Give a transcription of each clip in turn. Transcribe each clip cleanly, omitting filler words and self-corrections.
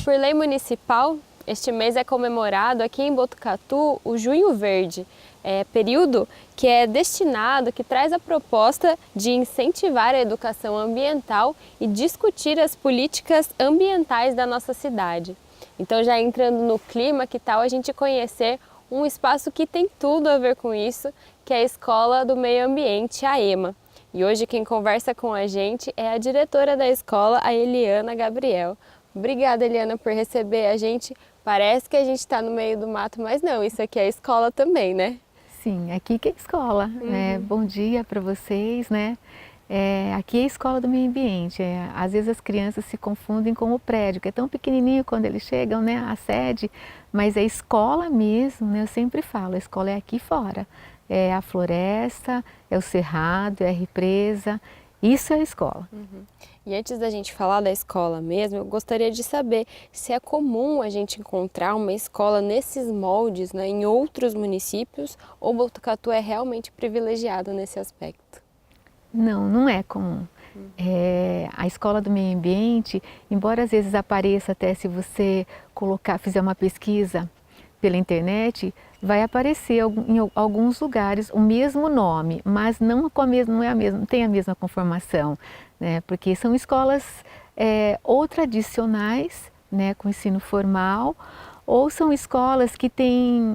Por lei municipal, este mês é comemorado aqui em Botucatu o Junho Verde, período que é destinado, que traz a proposta de incentivar a educação ambiental e discutir as políticas ambientais da nossa cidade. Então, já entrando no clima, que tal a gente conhecer um espaço que tem tudo a ver com isso, que é a Escola do Meio Ambiente, a EMA. E hoje quem conversa com a gente é a diretora da escola, a Eliana Gabriel. Obrigada, Eliana, por receber a gente. Parece que a gente está no meio do mato, mas não, isso aqui é a escola também, né? Sim, aqui que é a escola. Bom dia para vocês, né? Aqui é a Escola do Meio Ambiente. Às vezes as crianças se confundem com o prédio, que é tão pequenininho quando eles chegam, né? A sede, mas é escola mesmo, né? Eu sempre falo, a escola é aqui fora. É a floresta, é o cerrado, é a represa, isso é a escola. E antes da gente falar da escola mesmo, eu gostaria de saber se é comum a gente encontrar uma escola nesses moldes, né, em outros municípios, ou Botucatu é realmente privilegiado nesse aspecto? Não, não é comum. A Escola do Meio Ambiente, embora às vezes apareça até se você fizer uma pesquisa pela internet, vai aparecer em alguns lugares o mesmo nome, mas não tem a mesma conformação, né? Porque são escolas ou tradicionais, né, com ensino formal, ou são escolas que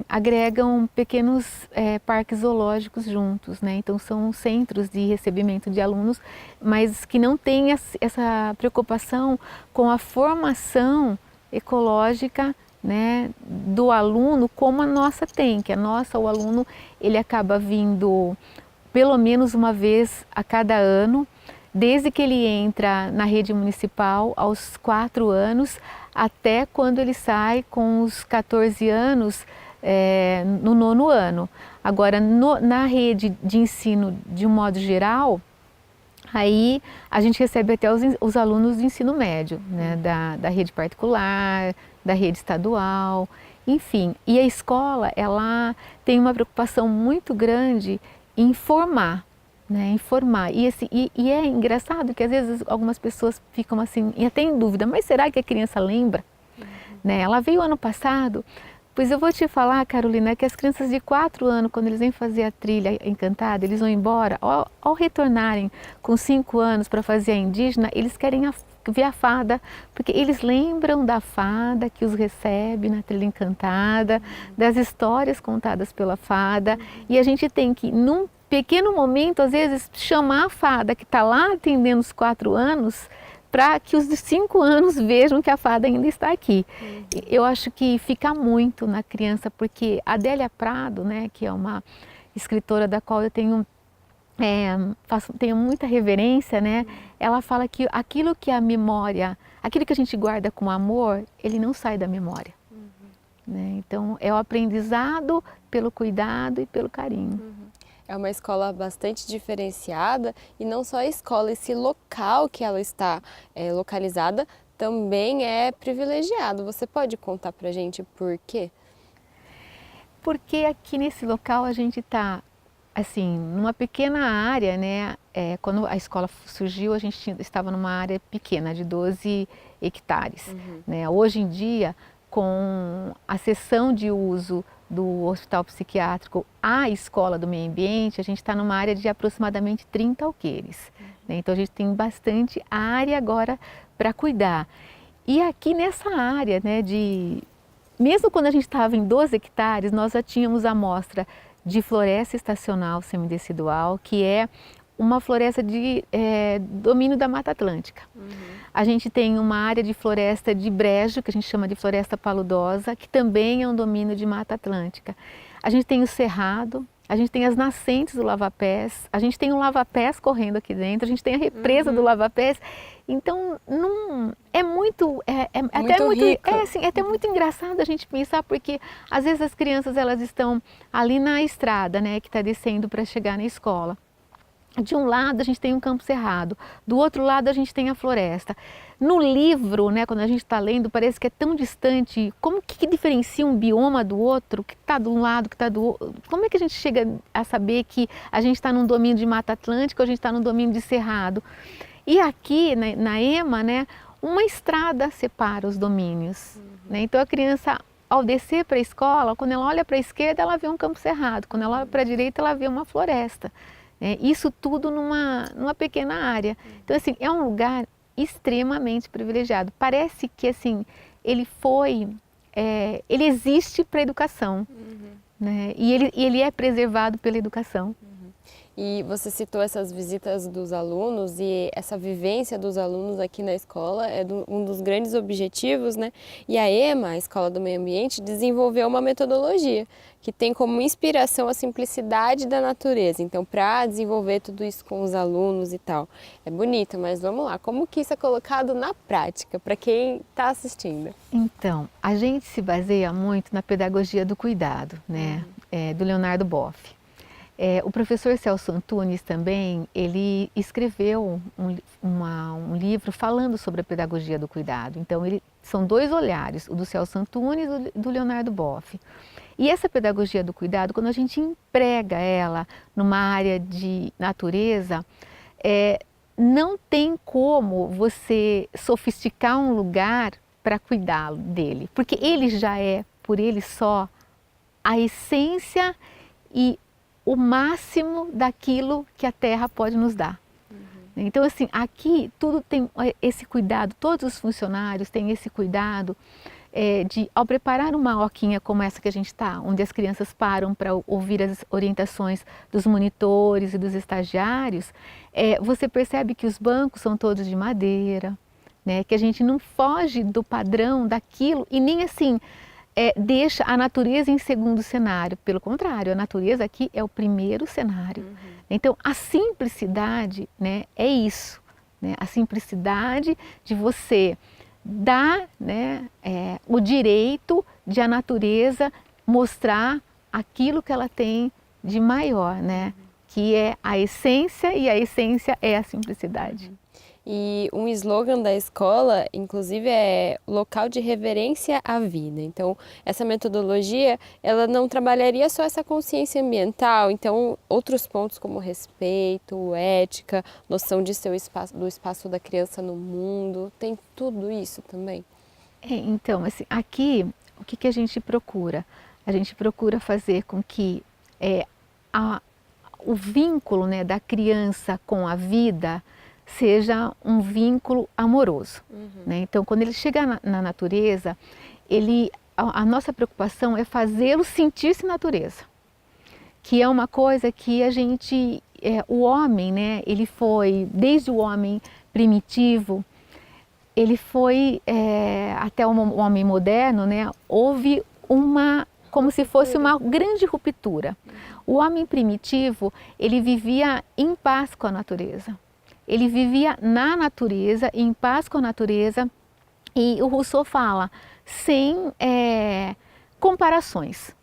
agregam pequenos parques zoológicos juntos, né? Então são centros de recebimento de alunos, mas que não têm essa preocupação com a formação ecológica, né, do aluno, como a nossa tem, que o aluno ele acaba vindo pelo menos uma vez a cada ano, desde que ele entra na rede municipal aos 4 anos, até quando ele sai com os 14 anos no 9º ano. Agora, na rede de ensino de um modo geral, aí a gente recebe até os alunos do ensino médio, né, da rede particular, da rede estadual, enfim. E a escola, ela tem uma preocupação muito grande em formar, né, informar. E é engraçado que às vezes algumas pessoas ficam assim, e até em dúvida, mas será que a criança lembra? Né? Ela veio ano passado, pois eu vou te falar, Carolina, que as crianças de 4 anos, quando eles vêm fazer a trilha encantada, eles vão embora, ao retornarem com 5 anos para fazer a indígena, eles querem ver a fada, porque eles lembram da fada que os recebe na trilha encantada, das histórias contadas pela fada, e a gente tem que, num pequeno momento, às vezes, chamar a fada que está lá atendendo os 4 anos, para que os de 5 anos vejam que a fada ainda está aqui. Eu acho que fica muito na criança, porque a Adélia Prado, né, que é uma escritora da qual eu tenho muita reverência, né, ela fala que aquilo que a memória, aquilo que a gente guarda com amor, ele não sai da memória. Né? Então, é o aprendizado pelo cuidado e pelo carinho. É uma escola bastante diferenciada e não só a escola, esse local que ela está localizada também é privilegiado. Você pode contar pra gente por quê? Porque aqui nesse local a gente está, assim, numa pequena área, né? Quando a escola surgiu, a gente estava numa área pequena, de 12 hectares. Né? Hoje em dia, com a cessão de uso do hospital psiquiátrico à Escola do Meio Ambiente, a gente está numa área de aproximadamente 30 alqueires. Né? Então a gente tem bastante área agora para cuidar. E aqui nessa área, né, mesmo quando a gente estava em 12 hectares, nós já tínhamos amostra de floresta estacional semidecidual, que é uma floresta de domínio da Mata Atlântica. A gente tem uma área de floresta de brejo, que a gente chama de floresta paludosa, que também é um domínio de Mata Atlântica. A gente tem o cerrado, a gente tem as nascentes do Lava-Pés, a gente tem o Lava-Pés correndo aqui dentro, a gente tem a represa do Lava-Pés. Então, é muito rico. É até muito engraçado a gente pensar, porque às vezes as crianças elas estão ali na estrada, né, que está descendo para chegar na escola. De um lado a gente tem um campo cerrado, do outro lado a gente tem a floresta. No livro, né, quando a gente está lendo, parece que é tão distante. Como que diferencia um bioma do outro, que está de um lado, que está do outro? Como é que a gente chega a saber que a gente está num domínio de Mata Atlântica ou a gente está num domínio de cerrado? E aqui na EMA, né, uma estrada separa os domínios. Né? Então a criança, ao descer para a escola, quando ela olha para a esquerda, ela vê um campo cerrado, quando ela olha para a direita, ela vê uma floresta. Isso tudo numa pequena área. Então, assim, é um lugar extremamente privilegiado. Parece que, assim, ele existe para a educação, né? E ele é preservado pela educação. E você citou essas visitas dos alunos e essa vivência dos alunos aqui na escola é um dos grandes objetivos, né? E a EMA, a Escola do Meio Ambiente, desenvolveu uma metodologia que tem como inspiração a simplicidade da natureza. Então, para desenvolver tudo isso com os alunos e tal, é bonito, mas vamos lá, como que isso é colocado na prática para quem está assistindo? Então, a gente se baseia muito na pedagogia do cuidado, né? Do Leonardo Boff. O professor Celso Antunes também, ele escreveu um livro falando sobre a pedagogia do cuidado. Então, são dois olhares, o do Celso Antunes e o do Leonardo Boff. E essa pedagogia do cuidado, quando a gente emprega ela numa área de natureza, não tem como você sofisticar um lugar para cuidá-lo dele, porque ele já é, por ele só, a essência e o máximo daquilo que a terra pode nos dar. Então, assim, aqui tudo tem esse cuidado, todos os funcionários têm esse cuidado ao preparar uma oquinha como essa que a gente está, onde as crianças param para ouvir as orientações dos monitores e dos estagiários, você percebe que os bancos são todos de madeira, né, que a gente não foge do padrão daquilo e nem assim deixa a natureza em segundo cenário. Pelo contrário, a natureza aqui é o primeiro cenário. Então, a simplicidade, né, é isso, né, a simplicidade de você dar, né, o direito de a natureza mostrar aquilo que ela tem de maior, né, que é a essência, e a essência é a simplicidade. E um slogan da escola, inclusive, é local de reverência à vida. Então, essa metodologia, ela não trabalharia só essa consciência ambiental, então outros pontos como respeito, ética, noção de do espaço da criança no mundo, tem tudo isso também? Então, assim, aqui, o que a gente procura? A gente procura fazer com que o vínculo, né, da criança com a vida seja um vínculo amoroso. Né? Então, quando ele chega na natureza, a nossa preocupação é fazê-lo sentir-se natureza, que é uma coisa que a gente, o homem, né, ele foi, desde o homem primitivo, ele foi até o homem moderno, né, houve como se fosse uma grande ruptura. O homem primitivo, ele vivia em paz com a natureza. Ele vivia na natureza, em paz com a natureza, e o Rousseau fala, sem comparações.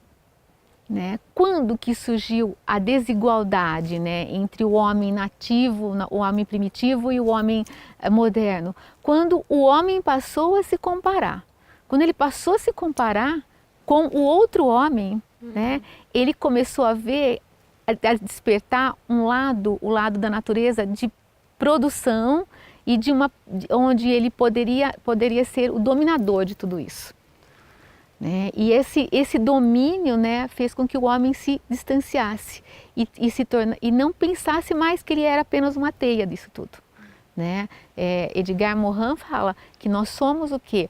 Né? Quando que surgiu a desigualdade, né, entre o homem nativo, o homem primitivo e o homem moderno? Quando o homem passou a se comparar. Quando ele passou a se comparar com o outro homem, né, ele começou a ver, a despertar o lado da natureza de produção e onde ele poderia ser o dominador de tudo isso. Né? E esse domínio, né, fez com que o homem se distanciasse e não pensasse mais que ele era apenas uma teia disso tudo. Né? Edgar Morin fala que nós somos o quê?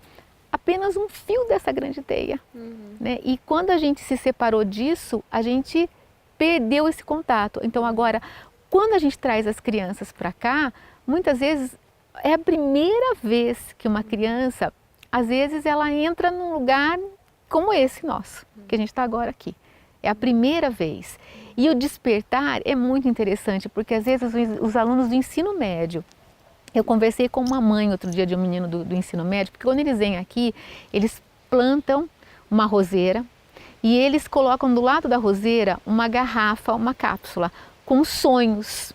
Apenas um fio dessa grande teia. Né? E quando a gente se separou disso, a gente perdeu esse contato. Então agora, quando a gente traz as crianças para cá, muitas vezes é a primeira vez que uma criança, às vezes ela entra num lugar como esse nosso, que a gente está agora aqui. É a primeira vez. E o despertar é muito interessante, porque às vezes os alunos do ensino médio, eu conversei com uma mãe outro dia de um menino do ensino médio, porque quando eles vêm aqui, eles plantam uma roseira e eles colocam do lado da roseira uma garrafa, uma cápsula, com sonhos.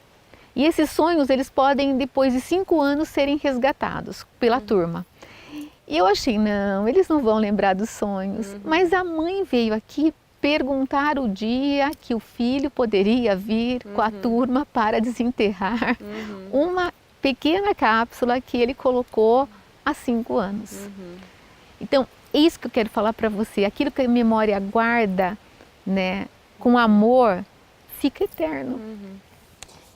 E esses sonhos, eles podem, depois de 5 anos, serem resgatados pela turma. E eu achei, não, eles não vão lembrar dos sonhos. Mas a mãe veio aqui perguntar o dia que o filho poderia vir com a turma para desenterrar uma pequena cápsula que ele colocou a 5 anos. Então, é isso que eu quero falar para você. Aquilo que a memória guarda, né, com amor, fica eterno.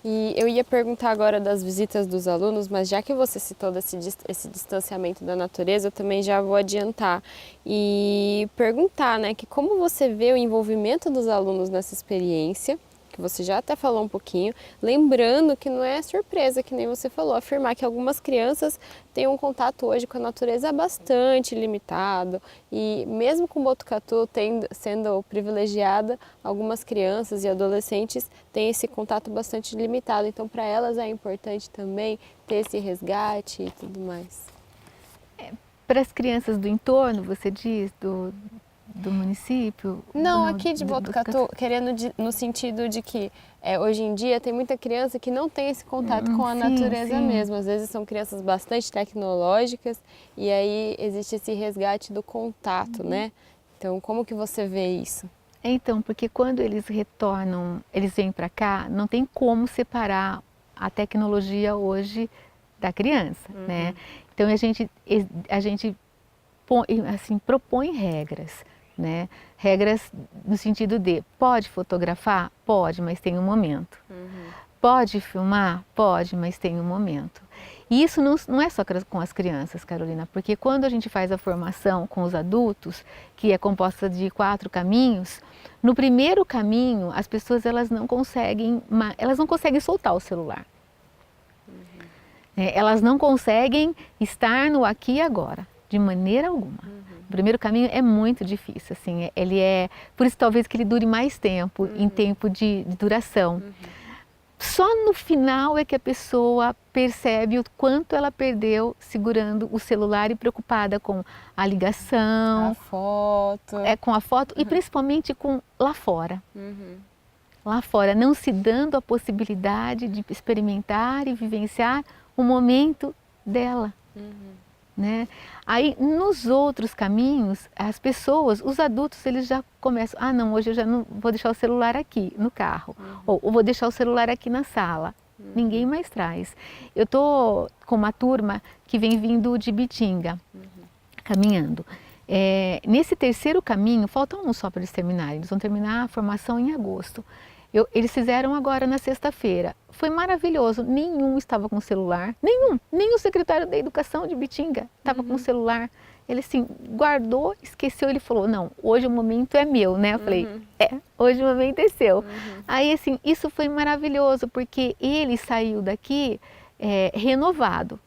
E eu ia perguntar agora das visitas dos alunos, mas já que você citou esse distanciamento da natureza, eu também já vou adiantar e perguntar, né, que como você vê o envolvimento dos alunos nessa experiência, que você já até falou um pouquinho, lembrando que não é surpresa, que nem você falou, afirmar que algumas crianças têm um contato hoje com a natureza bastante limitado e mesmo com Botucatu sendo privilegiada, algumas crianças e adolescentes têm esse contato bastante limitado, então para elas é importante também ter esse resgate e tudo mais. Para as crianças do entorno, você diz, do município? Não, aqui de Botucatu, querendo no sentido de que hoje em dia tem muita criança que não tem esse contato com a natureza mesmo. Às vezes são crianças bastante tecnológicas e aí existe esse resgate do contato, né? Então, como que você vê isso? Então, porque quando eles retornam, eles vêm para cá, não tem como separar a tecnologia hoje da criança, né? Então a gente propõe regras, né? Regras no sentido de, pode fotografar? Pode, mas tem um momento. Pode filmar? Pode, mas tem um momento. E isso não é só com as crianças, Carolina, porque quando a gente faz a formação com os adultos, que é composta de 4 caminhos, no primeiro caminho as pessoas elas não conseguem soltar o celular. Elas não conseguem estar no aqui e agora, de maneira alguma. O primeiro caminho é muito difícil, assim, por isso talvez que ele dure mais tempo, em tempo de duração. Só no final é que a pessoa percebe o quanto ela perdeu segurando o celular e preocupada com a ligação, a foto. Com a foto e principalmente com lá fora. Lá fora, não se dando a possibilidade de experimentar e vivenciar o momento dela. Né? Aí nos outros caminhos, as pessoas, os adultos, eles já começam, não, hoje eu já não vou deixar o celular aqui no carro, ou vou deixar o celular aqui na sala. Ninguém mais traz. Eu estou com uma turma que vem vindo de Bitinga, caminhando. Nesse terceiro caminho, falta um só para eles terminarem, eles vão terminar a formação em agosto. Eles fizeram agora na sexta-feira. Foi maravilhoso, nenhum estava com celular, nem o secretário da Educação de Bitinga estava com celular. Ele assim, guardou, esqueceu, ele falou, não, hoje o momento é meu, né? Eu falei, hoje o momento é seu. Aí assim, isso foi maravilhoso, porque ele saiu daqui renovado.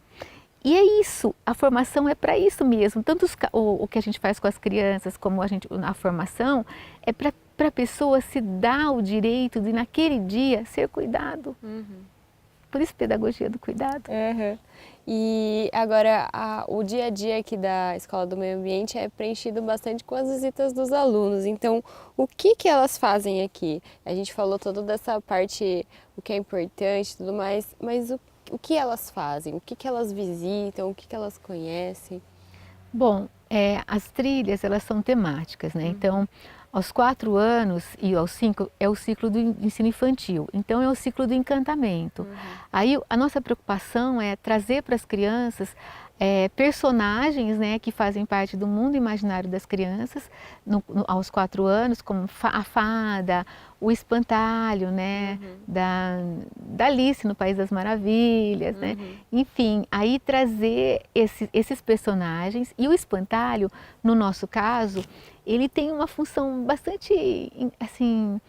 E é isso, a formação é para isso mesmo, tanto o que a gente faz com as crianças, como a formação, é para a pessoa se dar o direito de naquele dia ser cuidado. Por isso pedagogia do cuidado. E agora o dia a dia aqui da Escola do Meio Ambiente é preenchido bastante com as visitas dos alunos, então o que elas fazem aqui? A gente falou toda dessa parte, o que é importante e tudo mais, mas o que elas fazem? O que elas visitam? O que elas conhecem? Bom, as trilhas elas são temáticas, né? Então, aos 4 anos e aos 5 é o ciclo do ensino infantil, então é o ciclo do encantamento. Aí a nossa preocupação é trazer para as crianças personagens, né, que fazem parte do mundo imaginário das crianças aos 4 anos, como a fada, o espantalho, né, da Alice no País das Maravilhas, né? Enfim, aí trazer esses personagens, e o espantalho, no nosso caso, ele tem uma função bastante assim,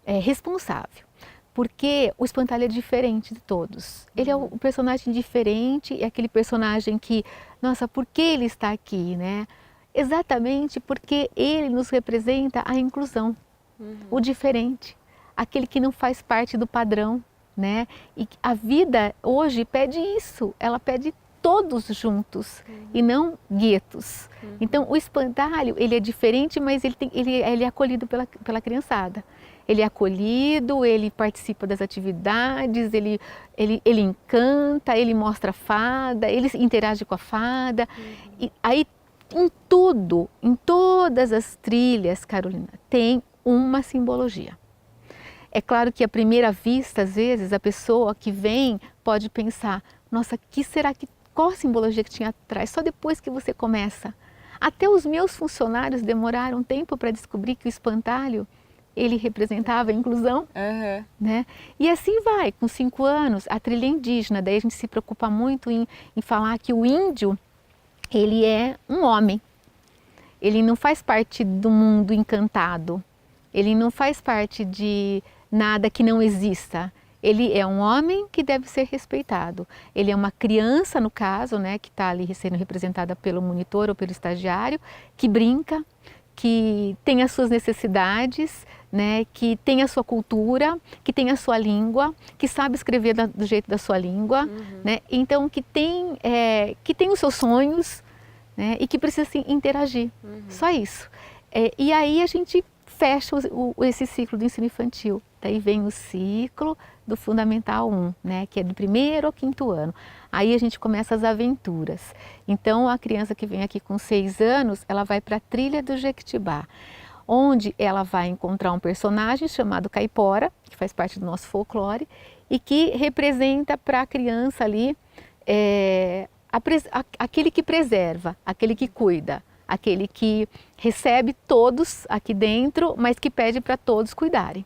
responsável. Porque o espantalho é diferente de todos. Ele é um personagem diferente, é aquele personagem que, nossa, por que ele está aqui, né? Exatamente porque ele nos representa a inclusão, o diferente, aquele que não faz parte do padrão, né? E a vida hoje pede isso, ela pede todos juntos e não guetos. Então o espantalho, ele é diferente, mas ele é acolhido pela criançada. Ele é acolhido, ele participa das atividades, ele encanta, ele mostra a fada, ele interage com a fada. E aí em tudo, em todas as trilhas, Carolina, tem uma simbologia. É claro que à primeira vista, às vezes, a pessoa que vem pode pensar, nossa, o que será que qual a simbologia que tinha atrás, só depois que você começa. Até os meus funcionários demoraram um tempo para descobrir que o espantalho, ele representava a inclusão, né? E assim vai, com 5 anos, a trilha indígena, daí a gente se preocupa muito em falar que o índio, ele é um homem, ele não faz parte do mundo encantado, ele não faz parte de nada que não exista. Ele é um homem que deve ser respeitado. Ele é uma criança, no caso, né, que está ali sendo representada pelo monitor ou pelo estagiário, que brinca, que tem as suas necessidades, né, que tem a sua cultura, que tem a sua língua, que sabe escrever do jeito da sua língua, né, então que tem os seus sonhos, né, e que precisa assim, interagir. Só isso. E aí a gente fecha esse ciclo do ensino infantil. Daí vem o ciclo do Fundamental 1, né, que é do 1º ao 5º ano. Aí a gente começa as aventuras. Então a criança que vem aqui com 6 anos, ela vai para a trilha do Jequitibá, onde ela vai encontrar um personagem chamado Caipora, que faz parte do nosso folclore, e que representa para a criança ali aquele que preserva, aquele que cuida, aquele que recebe todos aqui dentro, mas que pede para todos cuidarem.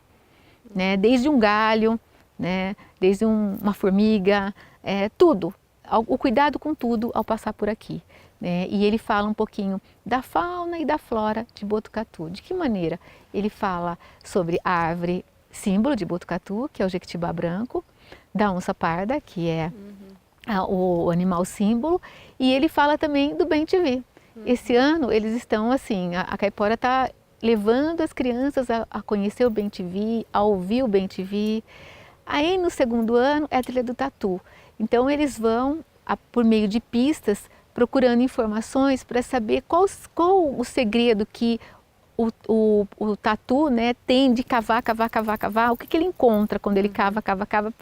Né? Desde um galho, né? Desde uma formiga, tudo, o cuidado com tudo ao passar por aqui. Né? E ele fala um pouquinho da fauna e da flora de Botucatu. De que maneira? Ele fala sobre a árvore símbolo de Botucatu, que é o jequitibá branco, da onça parda, que é o animal símbolo, e ele fala também do bem-te-vi. Esse ano eles estão assim, a Caipora está levando as crianças a conhecer o bem-te-vi, a ouvir o bem-te-vi. Aí no 2º ano é a trilha do tatu. Então eles vão, por meio de pistas, procurando informações para saber qual o segredo que o tatu, né, tem de cavar, o que ele encontra quando ele cava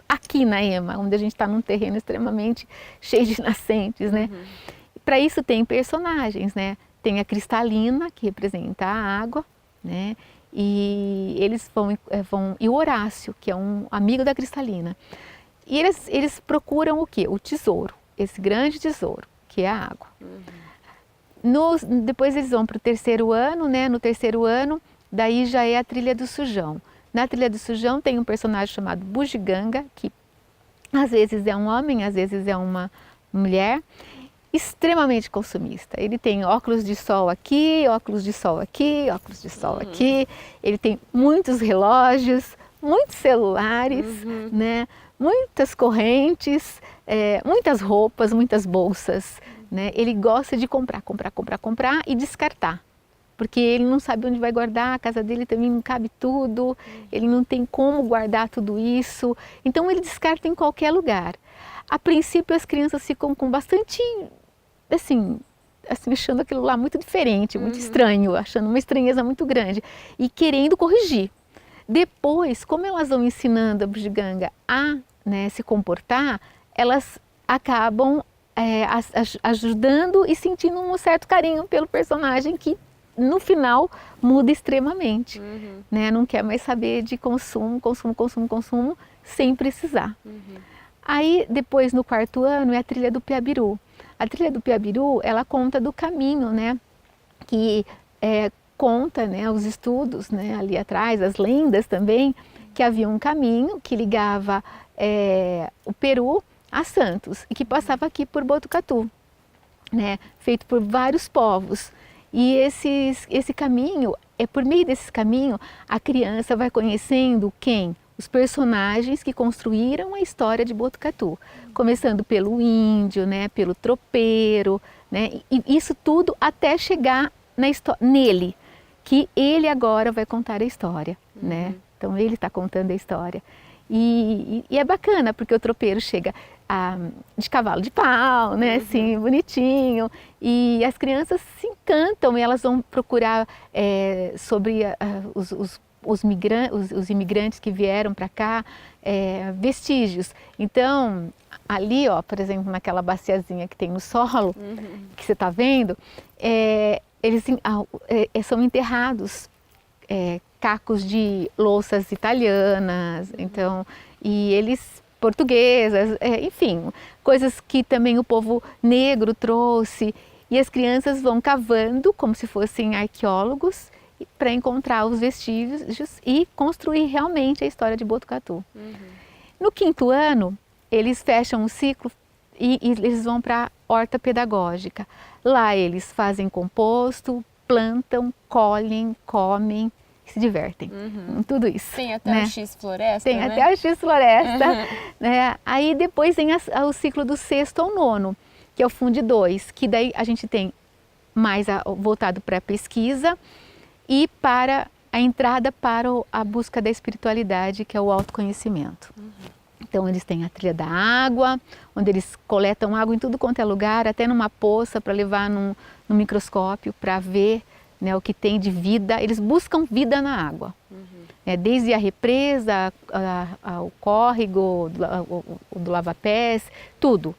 aqui na EMA, onde a gente está num terreno extremamente cheio de nascentes, né? Para isso tem personagens, né? Tem a Cristalina, que representa a água, né? E eles e o Horácio, que é um amigo da Cristalina. E eles procuram o quê? O tesouro, esse grande tesouro, que é a água. Depois eles vão para o 3º ano, né? No 3º ano, daí já é a trilha do Sujão. Na trilha do Sujão tem um personagem chamado Bugiganga, que às vezes é um homem, às vezes é uma mulher, extremamente consumista. Ele tem óculos de sol aqui, óculos de sol aqui, óculos de sol aqui. Ele tem muitos relógios, muitos celulares, né? Muitas correntes, muitas roupas, muitas bolsas. Né? Ele gosta de comprar e descartar. Porque ele não sabe onde vai guardar, a casa dele também não cabe tudo, ele não tem como guardar tudo isso. Então ele descarta em qualquer lugar. A princípio as crianças ficam com bastante, assim achando aquilo lá muito diferente, muito estranho, achando uma estranheza muito grande e querendo corrigir. Depois, como elas vão ensinando a bugiganga a, né, se comportar, elas acabam ajudando e sentindo um certo carinho pelo personagem que no final muda extremamente, né? Não quer mais saber de consumo sem precisar. Aí depois no 4º ano é a trilha do Piabiru. A trilha do Piabiru, ela conta do caminho, né? Que conta, né, os estudos, né, ali atrás, as lendas também, que havia um caminho que ligava o Peru a Santos e que passava aqui por Botucatu, né, feito por vários povos. E esse caminho, por meio desse caminho, a criança vai conhecendo quem? Os personagens que construíram a história de Botucatu, começando pelo índio, né, pelo tropeiro, né, e isso tudo até chegar nele, que ele agora vai contar a história, né? Então ele está contando a história. E é bacana, porque o tropeiro chega de cavalo de pau, né, assim, bonitinho, e as crianças se encantam e elas vão procurar sobre os imigrantes que vieram para cá, vestígios. Então, ali, ó, por exemplo, naquela baciazinha que tem no solo, que você está vendo, eles são enterrados cacos de louças italianas, então, e eles portuguesas, enfim, coisas que também o povo negro trouxe. E as crianças vão cavando como se fossem arqueólogos para encontrar os vestígios e construir realmente a história de Botucatu. No 5º ano, eles fecham o ciclo e eles vão para a horta pedagógica. Lá eles fazem composto, plantam, colhem, comem, se divertem com tudo isso. Tem até o X Floresta, Tem até o X Floresta. Né? Aí depois vem o ciclo do 6º ao 9º, que é o Funde 2, que daí a gente tem mais voltado para a pesquisa e para a entrada para a busca da espiritualidade, que é o autoconhecimento. Então eles têm a trilha da água, onde eles coletam água em tudo quanto é lugar, até numa poça para levar no microscópio para ver, né, o que tem de vida. Eles buscam vida na água, desde a represa, o córrego, o do lava-pés, tudo.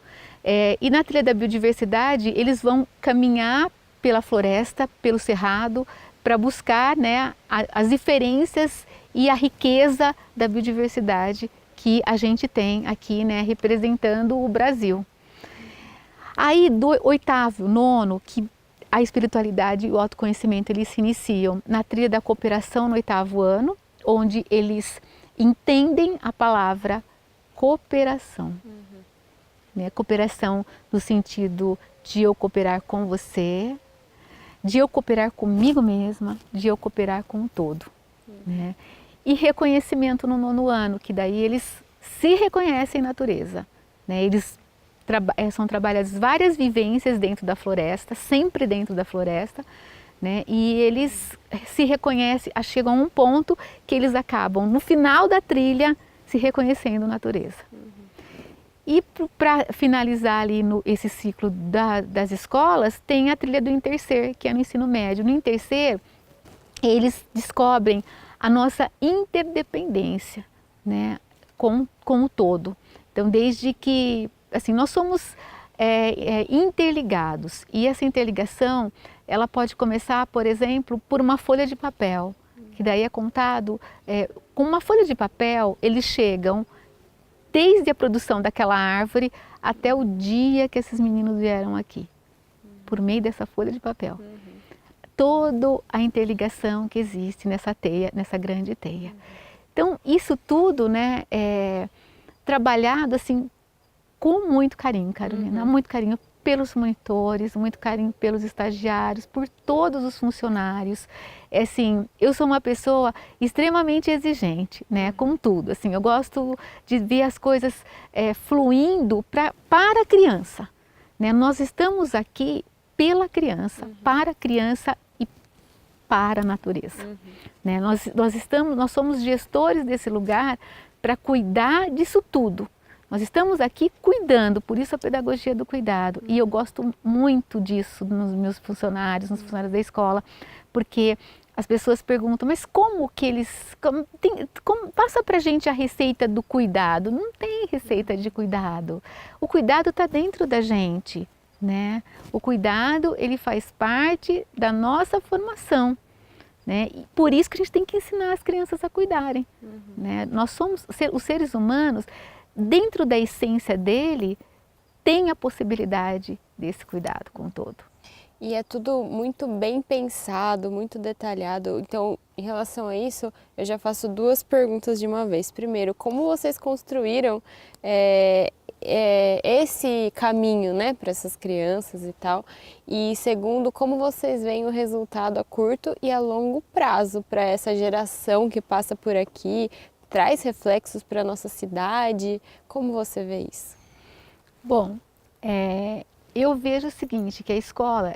E na trilha da biodiversidade eles vão caminhar pela floresta, pelo cerrado, para buscar, né, as diferenças e a riqueza da biodiversidade que a gente tem aqui, né, representando o Brasil. Aí do 8º, 9º, que a espiritualidade e o autoconhecimento eles se iniciam na trilha da cooperação no 8º ano, onde eles entendem a palavra cooperação. Né? Cooperação no sentido de eu cooperar com você, de eu cooperar comigo mesma, de eu cooperar com o todo. Né? E reconhecimento no 9º ano, que daí eles se reconhecem em natureza. Né? Eles são trabalhadas várias vivências dentro da floresta, sempre dentro da floresta, né? E eles se reconhecem, chegam a um ponto que eles acabam, no final da trilha, se reconhecendo natureza. E para finalizar ali esse ciclo das escolas, tem a trilha do Interser, que é no ensino médio. No Interser, eles descobrem a nossa interdependência, né, com o todo. Então, desde que, assim, nós somos interligados, e essa interligação, ela pode começar, por exemplo, por uma folha de papel, que daí é contado, com uma folha de papel, eles chegam desde a produção daquela árvore até o dia que esses meninos vieram aqui, por meio dessa folha de papel. Toda a interligação que existe nessa teia, nessa grande teia. Então, isso tudo, né, é trabalhado assim com muito carinho, Carolina, muito carinho pelos monitores, muito carinho pelos estagiários, por todos os funcionários. Assim, eu sou uma pessoa extremamente exigente, né, com tudo. Assim, eu gosto de ver as coisas fluindo para a criança. Né? Nós estamos aqui pela criança, para a criança e para a natureza. Né? Nós somos gestores desse lugar para cuidar disso tudo. Nós estamos aqui cuidando, por isso a pedagogia do cuidado. E eu gosto muito disso nos meus funcionários, nos funcionários da escola, porque as pessoas perguntam, mas como que eles... passa pra gente a receita do cuidado. Não tem receita de cuidado. O cuidado está dentro da gente, né? O cuidado, ele faz parte da nossa formação. Né? E por isso que a gente tem que ensinar as crianças a cuidarem. Né? Nós somos, os seres humanos, dentro da essência dele, tem a possibilidade desse cuidado com o todo. E é tudo muito bem pensado, muito detalhado. Então, em relação a isso, eu já faço duas perguntas de uma vez. Primeiro, como vocês construíram esse caminho, né, para essas crianças e tal? E segundo, como vocês veem o resultado a curto e a longo prazo para essa geração que passa por aqui? Traz reflexos para a nossa cidade? Como você vê isso? Bom, eu vejo o seguinte, que a escola,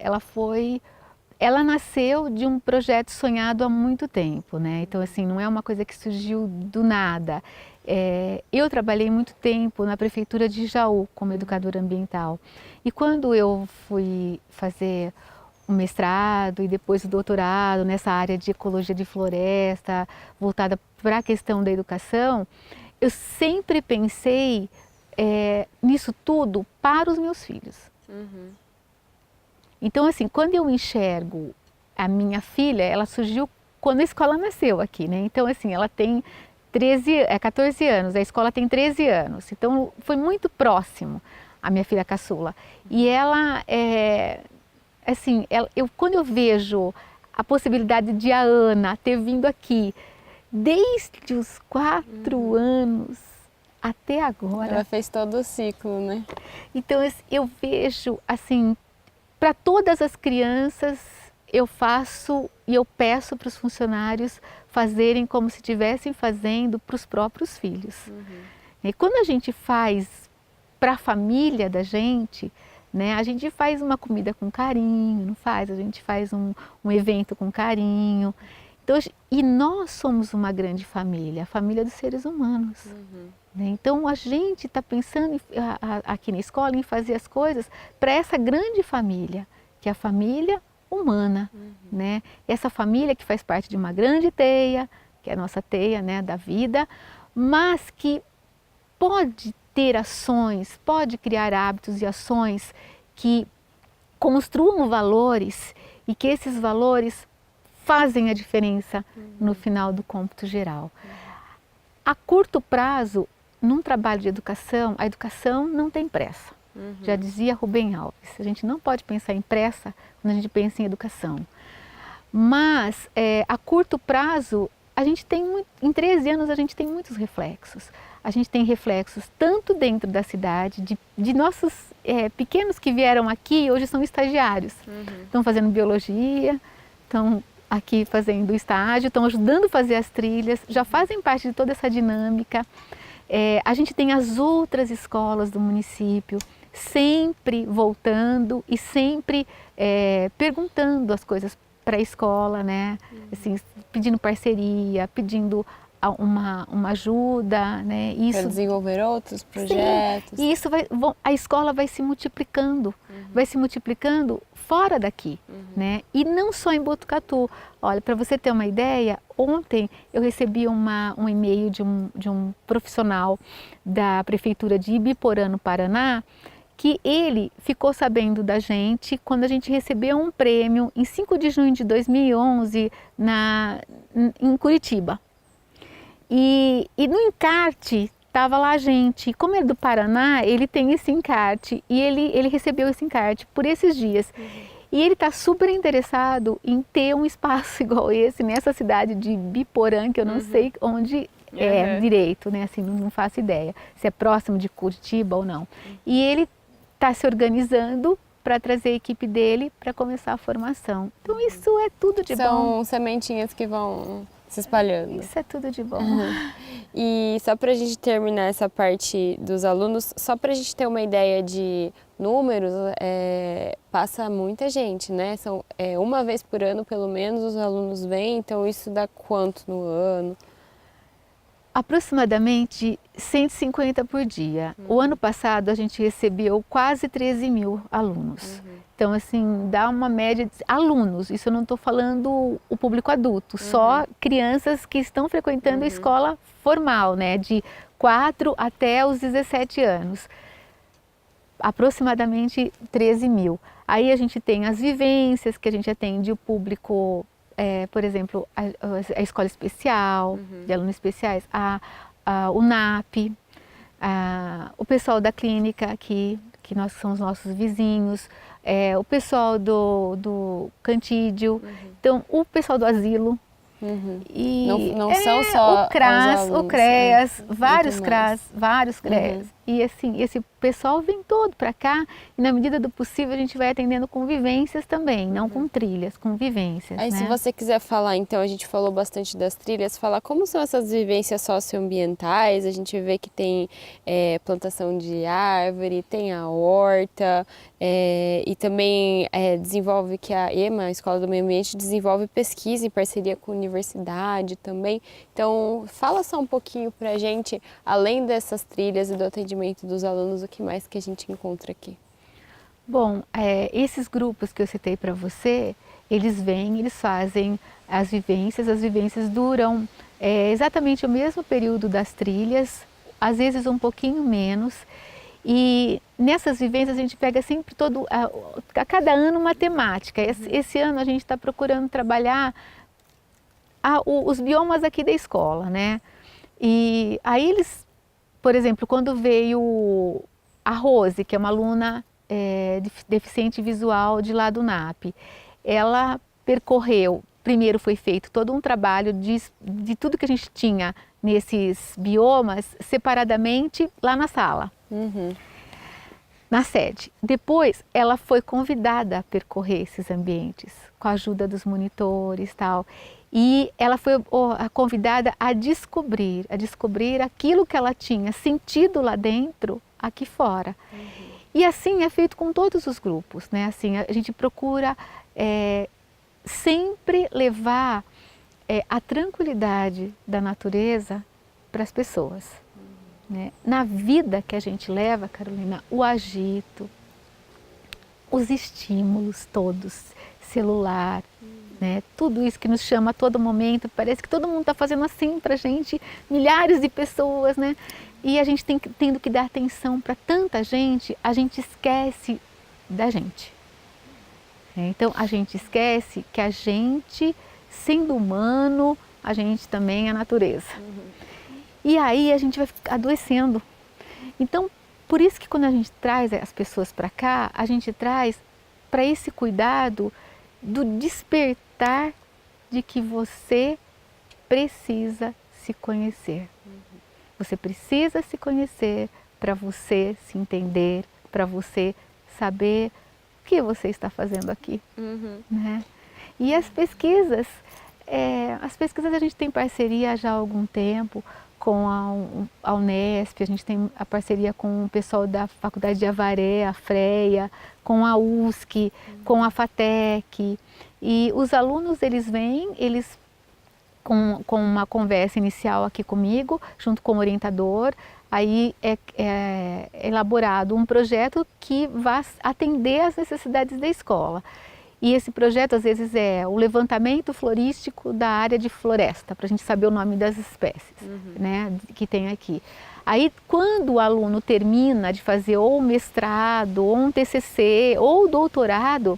ela nasceu de um projeto sonhado há muito tempo, né? Então, assim, não é uma coisa que surgiu do nada. Eu trabalhei muito tempo na prefeitura de Jaú como educadora ambiental. E quando eu fui fazer o mestrado e depois o doutorado nessa área de ecologia de floresta, voltada para a questão da educação, eu sempre pensei nisso tudo para os meus filhos. Então, assim, quando eu enxergo a minha filha, ela surgiu quando a escola nasceu aqui, né? Então, assim, ela tem 14 anos, a escola tem 13 anos, então foi muito próximo a minha filha caçula. E ela, assim, quando eu vejo a possibilidade de a Ana ter vindo aqui desde os 4 anos até agora. Ela fez todo o ciclo, né? Então eu vejo, assim, para todas as crianças eu faço e eu peço para os funcionários fazerem como se estivessem fazendo para os próprios filhos. E quando a gente faz para a família da gente, né, a gente faz uma comida com carinho, não faz? A gente faz um evento com carinho. Então, e nós somos uma grande família, a família dos seres humanos. Né? Então a gente está pensando aqui na escola em fazer as coisas para essa grande família, que é a família humana, né? Essa família que faz parte de uma grande teia, que é a nossa teia, né, da vida, mas que pode ter ações, pode criar hábitos e ações que construam valores e que esses valores fazem a diferença no final do cômputo geral. A curto prazo, num trabalho de educação, a educação não tem pressa. Já dizia Rubem Alves, a gente não pode pensar em pressa quando a gente pensa em educação. Mas a curto prazo, a gente tem, em 13 anos a gente tem muitos reflexos. A gente tem reflexos tanto dentro da cidade, de nossos pequenos que vieram aqui e hoje são estagiários. Estão fazendo biologia, estão aqui fazendo estágio, estão ajudando a fazer as trilhas, já fazem parte de toda essa dinâmica. A gente tem as outras escolas do município sempre voltando e sempre perguntando as coisas para a escola, né? Assim, pedindo parceria, pedindo uma ajuda, né? Para desenvolver outros projetos. Sim. E isso a escola vai se multiplicando, fora daqui, né? E não só em Botucatu. Olha, para você ter uma ideia, ontem eu recebi um e-mail de um profissional da prefeitura de Ibiporã, no Paraná, que ele ficou sabendo da gente quando a gente recebeu um prêmio em 5 de junho de 2011 em Curitiba. E no encarte estava lá a gente. Como é do Paraná, ele tem esse encarte e ele recebeu esse encarte por esses dias. E ele está super interessado em ter um espaço igual esse nessa cidade de Biporã, que eu não sei onde é direito, né? Assim, não faço ideia se é próximo de Curitiba ou não. E ele está se organizando para trazer a equipe dele para começar a formação. Então isso é tudo de bom. São sementinhas que vão se espalhando. Isso é tudo de bom. E só para a gente terminar essa parte dos alunos, só para a gente ter uma ideia de números, passa muita gente, né? São uma vez por ano, pelo menos, os alunos vêm, então isso dá quanto no ano? Aproximadamente 150 por dia. O ano passado a gente recebeu quase 13 mil alunos. Então, assim, dá uma média de alunos, isso eu não estou falando o público adulto, só crianças que estão frequentando a escola formal, né, de 4 até os 17 anos. Aproximadamente 13 mil. Aí a gente tem as vivências, que a gente atende o público, por exemplo, a escola especial, de alunos especiais, o NAP, o pessoal da clínica aqui, que nós somos nossos vizinhos, o pessoal do Cantídio, então o pessoal do asilo. E não são só o CRAS, os alunos, o CREAS, vários mais. CRAS, vários CREAS. E assim, esse pessoal vem todo para cá e na medida do possível a gente vai atendendo com vivências também, não com trilhas, com vivências. Aí, né? se você quiser falar, então, a gente falou bastante das trilhas, falar como são essas vivências socioambientais, a gente vê que tem plantação de árvore, tem a horta, e também desenvolve, que a EMA, a Escola do Meio Ambiente, desenvolve pesquisa em parceria com a universidade também. Então, fala só um pouquinho pra gente, além dessas trilhas e do atendimento dos alunos, o que mais que a gente encontra aqui? Bom, esses grupos que eu citei para você, eles vêm, eles fazem as vivências duram exatamente o mesmo período das trilhas, às vezes um pouquinho menos, e nessas vivências a gente pega sempre a cada ano uma temática. Esse ano a gente está procurando trabalhar os biomas aqui da escola, né? E aí eles, por exemplo, quando veio a Rose, que é uma aluna deficiente visual de lá do NAP, ela percorreu, primeiro foi feito todo um trabalho de tudo que a gente tinha nesses biomas separadamente lá na sala, na sede. Depois ela foi convidada a percorrer esses ambientes com a ajuda dos monitores e tal. E ela foi convidada a descobrir aquilo que ela tinha sentido lá dentro, aqui fora. E assim é feito com todos os grupos, né? Assim, a gente procura sempre levar a tranquilidade da natureza para as pessoas. Né? Na vida que a gente leva, Carolina, o agito, os estímulos todos, celular, né? Tudo isso que nos chama a todo momento, parece que todo mundo está fazendo assim para a gente, milhares de pessoas, né? E a gente tendo que dar atenção para tanta gente, a gente esquece da gente. Então a gente esquece que a gente, sendo humano, a gente também é natureza. E aí a gente vai adoecendo. Então, por isso que quando a gente traz as pessoas para cá, a gente traz para esse cuidado do despertar de que você precisa se conhecer. Você precisa se conhecer para você se entender, para você saber o que você está fazendo aqui. Né? E as pesquisas a gente tem parceria já há algum tempo com a Unesp, a gente tem a parceria com o pessoal da Faculdade de Avaré, a FREA, com a USC, com a FATEC. E os alunos, eles vêm, com uma conversa inicial aqui comigo, junto com o orientador, aí é elaborado um projeto que vai atender às necessidades da escola. E esse projeto, às vezes, é o levantamento florístico da área de floresta, para a gente saber o nome das espécies, né, que tem aqui. Aí, quando o aluno termina de fazer ou o mestrado, ou um TCC, ou o doutorado,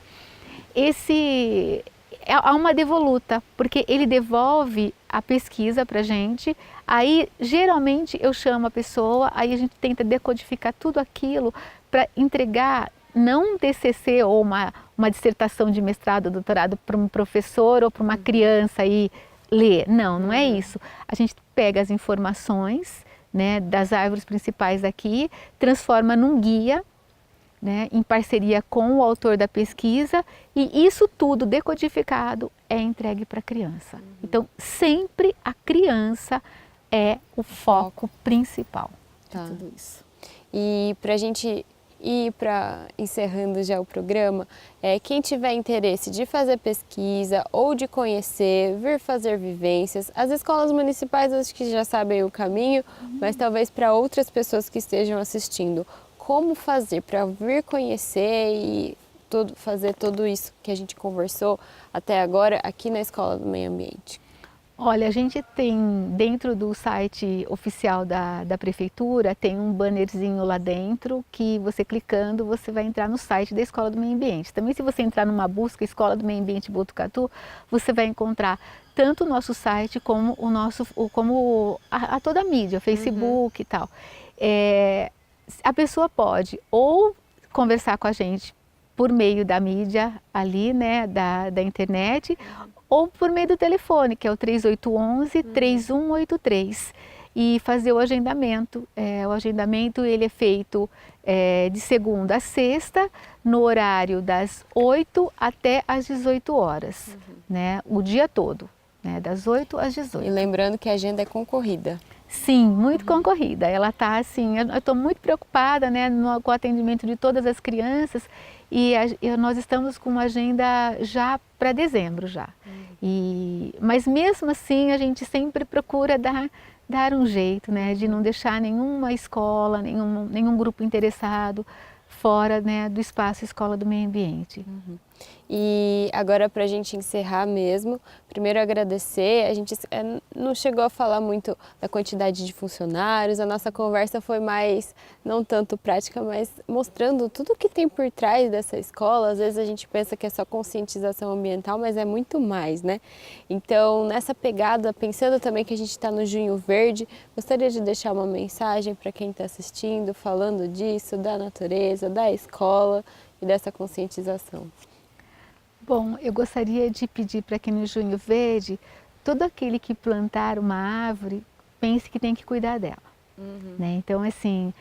há uma devoluta, porque ele devolve a pesquisa para a gente, aí geralmente eu chamo a pessoa, aí a gente tenta decodificar tudo aquilo para entregar, não um TCC ou uma dissertação de mestrado, doutorado para um professor ou para uma criança aí ler, não é isso. A gente pega as informações, né, das árvores principais aqui, transforma num guia, né, em parceria com o autor da pesquisa, e isso tudo decodificado é entregue para a criança. Então, sempre a criança é o foco principal de tudo isso. E para a gente ir encerrando já o programa, quem tiver interesse de fazer pesquisa ou de conhecer, vir fazer vivências, as escolas municipais acho que já sabem o caminho, mas talvez para outras pessoas que estejam assistindo, como fazer para vir conhecer e fazer tudo isso que a gente conversou até agora aqui na Escola do Meio Ambiente? Olha, a gente tem dentro do site oficial da Prefeitura, tem um bannerzinho lá dentro que você clicando, você vai entrar no site da Escola do Meio Ambiente. Também se você entrar numa busca Escola do Meio Ambiente Botucatu, você vai encontrar tanto o nosso site como toda a mídia, Facebook e tal. A pessoa pode ou conversar com a gente por meio da mídia ali, né, da internet, ou por meio do telefone, que é o 3811-3183, e fazer o agendamento. O agendamento ele é feito de segunda a sexta, no horário das 8 até às 18 horas, né, o dia todo, né, das 8 às 18. E lembrando que a agenda é concorrida. Sim, muito concorrida. Ela está assim, eu estou muito preocupada, né, com o atendimento de todas as crianças, e nós estamos com uma agenda já para dezembro já. Mas mesmo assim a gente sempre procura dar um jeito, né, de não deixar nenhuma escola, nenhum grupo interessado fora, né, do espaço Escola do Meio Ambiente. E agora, para a gente encerrar mesmo, primeiro agradecer, a gente não chegou a falar muito da quantidade de funcionários, a nossa conversa foi mais, não tanto prática, mas mostrando tudo o que tem por trás dessa escola. Às vezes a gente pensa que é só conscientização ambiental, mas é muito mais, né? Então, nessa pegada, pensando também que a gente está no Junho Verde, gostaria de deixar uma mensagem para quem está assistindo, falando disso, da natureza, da escola e dessa conscientização. Bom, eu gostaria de pedir para que no Junho Verde, todo aquele que plantar uma árvore, pense que tem que cuidar dela. Né? Então, assim,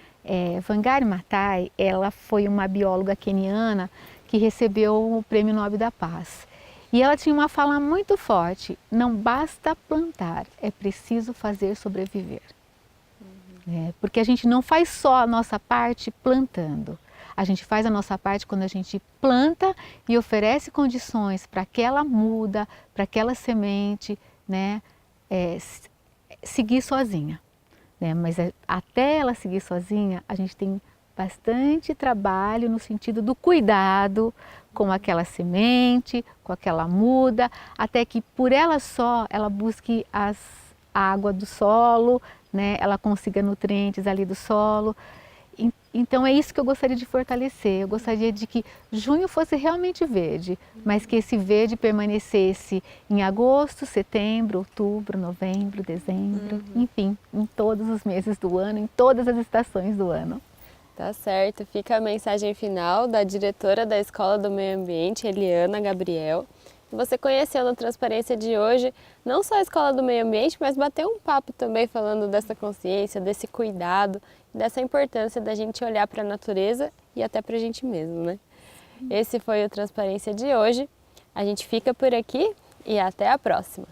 Wangari Maathai, ela foi uma bióloga queniana que recebeu o Prêmio Nobel da Paz. E ela tinha uma fala muito forte: não basta plantar, é preciso fazer sobreviver. Porque a gente não faz só a nossa parte plantando. A gente faz a nossa parte quando a gente planta e oferece condições para aquela muda, para aquela semente, né, seguir sozinha. Né? Mas até ela seguir sozinha, a gente tem bastante trabalho no sentido do cuidado com aquela semente, com aquela muda, até que por ela só, ela busque a água do solo, né? Ela consiga nutrientes ali do solo. Então é isso que eu gostaria de fortalecer. Eu gostaria de que junho fosse realmente verde, mas que esse verde permanecesse em agosto, setembro, outubro, novembro, dezembro, enfim, em todos os meses do ano, em todas as estações do ano. Tá certo, fica a mensagem final da diretora da Escola do Meio Ambiente, Eliana Gabriel. Você conheceu na Transparência de hoje não só a Escola do Meio Ambiente, mas bateu um papo também falando dessa consciência, desse cuidado, dessa importância da gente olhar para a natureza e até para a gente mesmo, né? Esse foi o Transparência de hoje. A gente fica por aqui e até a próxima!